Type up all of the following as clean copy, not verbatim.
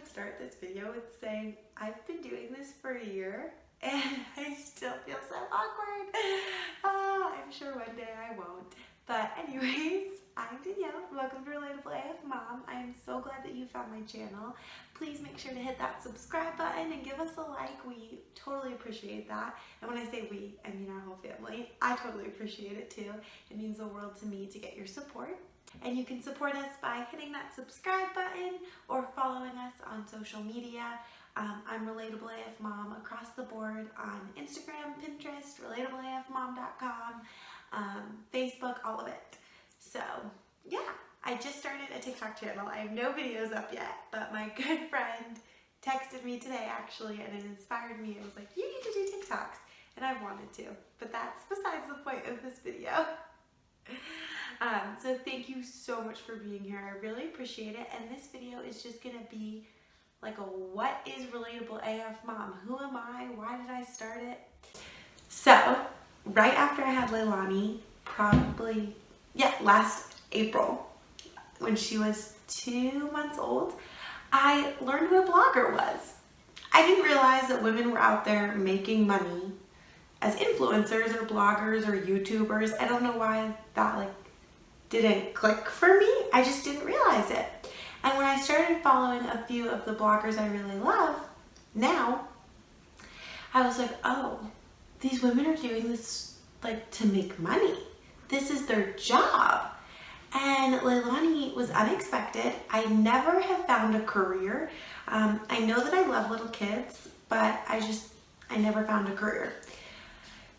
would start this video with saying I've been doing this for a year and I still feel so awkward. I'm sure one day I won't. But anyways, I'm Danielle. Welcome to Relatable AF Mom. I am so glad that you found my channel. Please make sure to hit that subscribe button and give us a like. We totally appreciate that. And when I say we, I mean our whole family. I totally appreciate it too. It means the world to me to get your support. And you can support us by hitting that subscribe button or following us on social media. I'm Relatable AF Mom across the board on Instagram, Pinterest, relatableafmom.com, Facebook, all of it. So yeah, I just started a TikTok channel. I have no videos up yet, but my good friend texted me today actually, and it inspired me. It was like, you need to do TikToks, and I wanted to, but that's besides the point of this video. So thank you so much for being here. I really appreciate it. And this video is just gonna be like a what is Relatable AF Mom? Who am I? Why did I start it? So right after I had Leilani, probably, last April, when she was 2 months old, I learned who a blogger was. I didn't realize that women were out there making money as influencers or bloggers or YouTubers. I don't know why that didn't click for me. I just didn't realize it. And when I started following a few of the bloggers I really love now, I was like, oh, these women are doing this to make money. This is their job. And Leilani was unexpected. I never have found a career. I know that I love little kids, but I never found a career.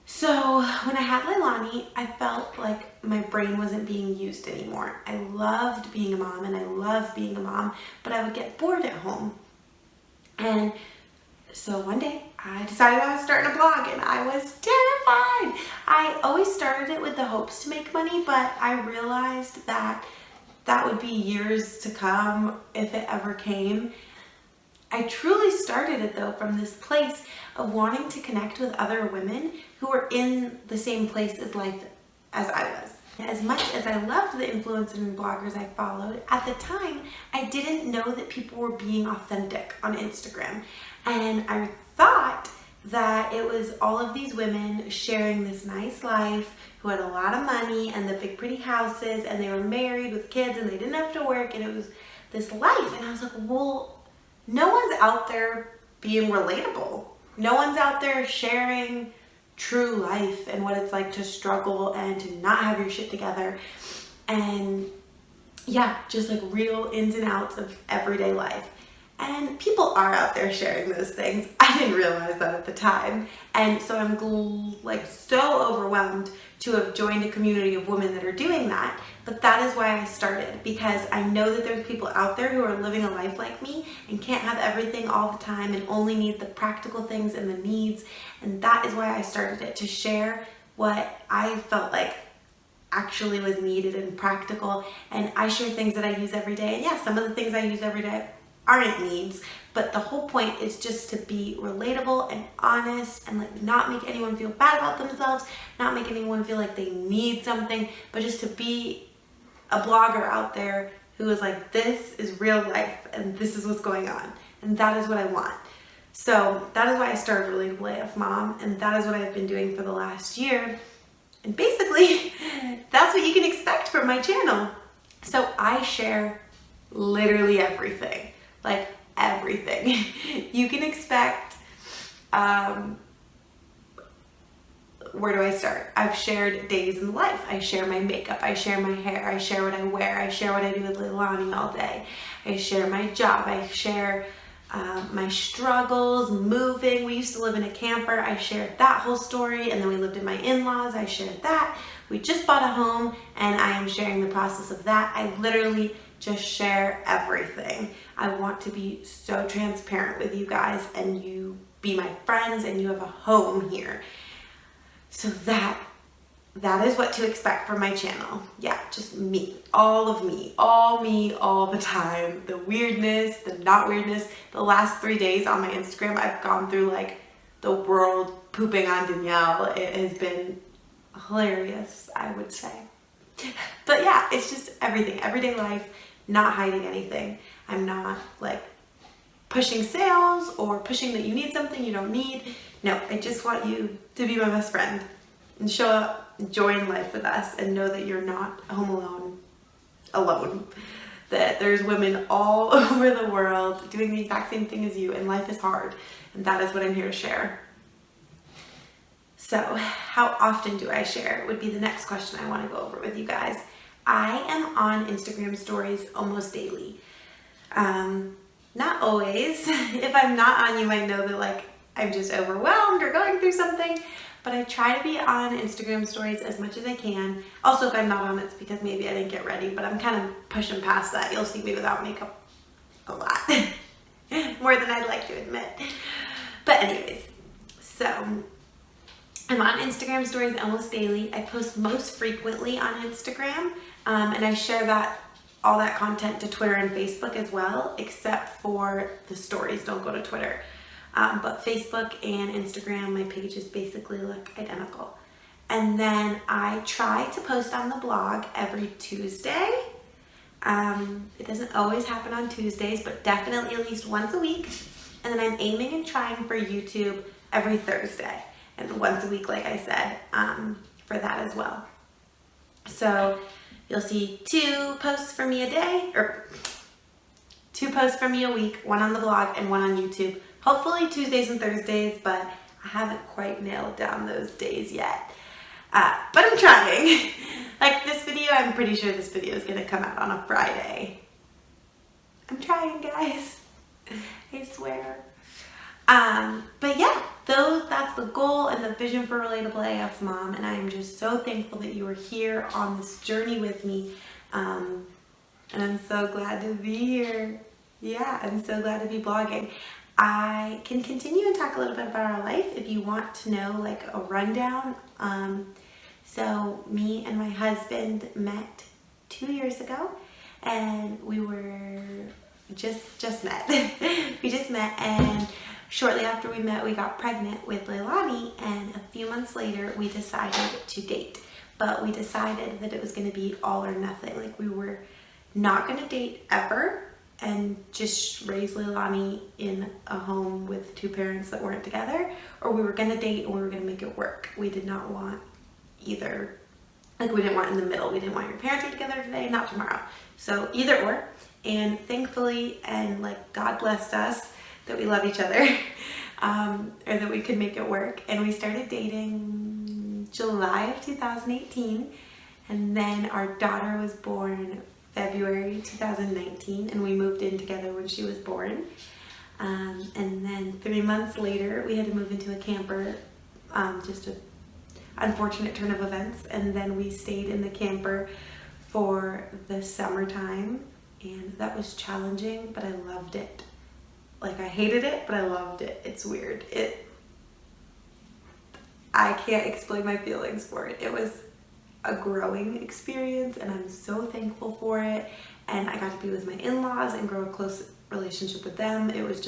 So when I had Leilani, I felt like my brain wasn't being used anymore. I loved being a mom and I love being a mom, but I would get bored at home. And so one day I decided I was starting a blog and I was terrified. I always started it with the hopes to make money, but I realized that that would be years to come if it ever came. I truly started it though from this place of wanting to connect with other women who were in the same place as life as I was. As much as I loved the influencers and bloggers I followed, at the time I didn't know that people were being authentic on Instagram. And I thought that it was all of these women sharing this nice life who had a lot of money and the big pretty houses and they were married with kids and they didn't have to work and it was this life. And I was like, well, no one's out there being relatable. No one's out there sharing true life and what it's like to struggle and to not have your shit together. And just real ins and outs of everyday life. And people are out there sharing those things. I didn't realize that at the time. And so I'm so overwhelmed to have joined a community of women that are doing that. But that is why I started, because I know that there's people out there who are living a life like me and can't have everything all the time and only need the practical things and the needs. And that is why I started it, to share what I felt like actually was needed and practical. And I share things that I use every day. And some of the things I use every day aren't needs, but the whole point is just to be relatable and honest and not make anyone feel bad about themselves, not make anyone feel like they need something, but just to be a blogger out there who is this is real life and this is what's going on, and that is what I want. So that is why I started Relatable AF Mom, and that is what I've been doing for the last year. And basically that's what you can expect from my channel. So I share literally everything. Everything. You can expect, where do I start? I've shared days in life. I share my makeup. I share my hair. I share what I wear. I share what I do with Leilani all day. I share my job. I share my struggles, moving. We used to live in a camper. I shared that whole story. And then we lived in my in-laws. I shared that. We just bought a home and I am sharing the process of that. I literally just share everything. I want to be so transparent with you guys and you be my friends and you have a home here. So that is what to expect from my channel. Just me, all me, all the time. The weirdness, the not weirdness. The last 3 days on my Instagram, I've gone through the world pooping on Danielle. It has been hilarious, I would say. But it's just everything, everyday life, not hiding anything. I'm not pushing sales or pushing that you need something you don't need. No, I just want you to be my best friend and show up, join life with us, and know that you're not home alone. That there's women all over the world doing the exact same thing as you, and life is hard, and that is what I'm here to share. So, how often do I share would be the next question I want to go over with you guys. I am on Instagram stories almost daily. Not always. If I'm not on, you might know that like I'm just overwhelmed or going through something, but I try to be on Instagram stories as much as I can. Also, if I'm not on, it's because maybe I didn't get ready, but I'm kind of pushing past that. You'll see me without makeup a lot. More than I'd like to admit. But anyways, so I'm on Instagram stories almost daily. I post most frequently on Instagram, and I share all that content to Twitter and Facebook as well, except for the stories don't go to Twitter. But Facebook and Instagram, my pages basically look identical. And then I try to post on the blog every Tuesday. It doesn't always happen on Tuesdays, but definitely at least once a week. And then I'm aiming and trying for YouTube every Thursday. And once a week, like I said, for that as well. So you'll see 2 posts from me a day, or 2 posts from me a week, one on the blog and one on YouTube. Hopefully Tuesdays and Thursdays, but I haven't quite nailed down those days yet. But I'm trying. Like this video, I'm pretty sure this video is gonna come out on a Friday. I'm trying, guys. I swear. But yeah, that's the goal and the vision for Relatable AF Mom, and I'm just so thankful that you are here on this journey with me. And I'm so glad to be here. Yeah, I'm so glad to be blogging. I can continue and talk a little bit about our life if you want to know like a rundown. So me and my husband met 2 years ago, and we were just met. We just met, and shortly after we met, we got pregnant with Leilani, and a few months later, we decided to date. But we decided that it was going to be all or nothing. Like we were not going to date ever and just raise Leilani in a home with 2 parents that weren't together, or we were going to date and we were going to make it work. We did not want either. Like we didn't want in the middle. We didn't want your parents are together today, not tomorrow. So either or. And thankfully, and like God blessed us that we love each other, or that we could make it work. And we started dating July of 2018, and then our daughter was born February 2019, and we moved in together when she was born. And then 3 months later, we had to move into a camper, just an unfortunate turn of events. And then we stayed in the camper for the summertime, and that was challenging, but I loved it. Like I hated it, but I loved it. It's weird. I can't explain my feelings for it. It was a growing experience, and I'm so thankful for it. And I got to be with my in-laws and grow a close relationship with them. It was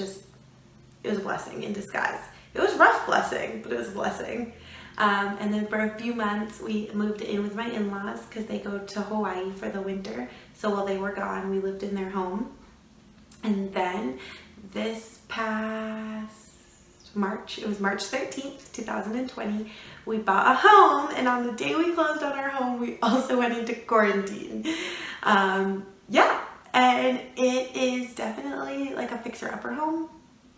a blessing in disguise. It was a rough blessing, but it was a blessing. And then for a few months, we moved in with my in-laws because they go to Hawaii for the winter. So while they were gone, we lived in their home. And then this past March, it was March 13th, 2020, we bought a home, and on the day we closed on our home, we also went into quarantine. Yeah, and it is definitely like a fixer-upper home.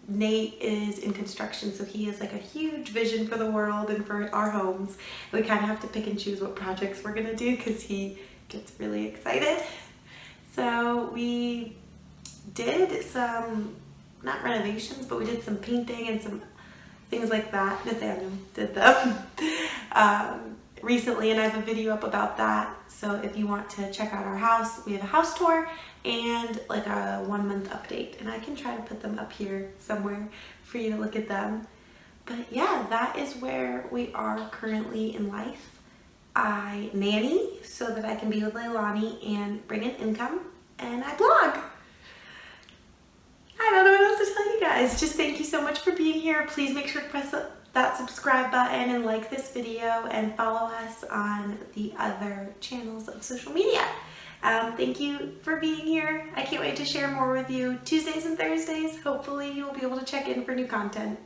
Nate is in construction, so he has like a huge vision for the world and for our homes. We kind of have to pick and choose what projects we're gonna do because he gets really excited. So we did some, not renovations, but we did some painting and some things like that. Nathaniel did them recently, and I have a video up about that. So if you want to check out our house, we have a house tour and like a 1-month update, and I can try to put them up here somewhere for you to look at them. But yeah, that is where we are currently in life. I nanny so that I can be with Leilani and bring in income, and I blog. I don't know what else to tell you guys. Just thank you so much for being here. Please make sure to press that subscribe button and like this video, and follow us on the other channels of social media. Thank you for being here. I can't wait to share more with you Tuesdays and Thursdays. Hopefully you'll be able to check in for new content.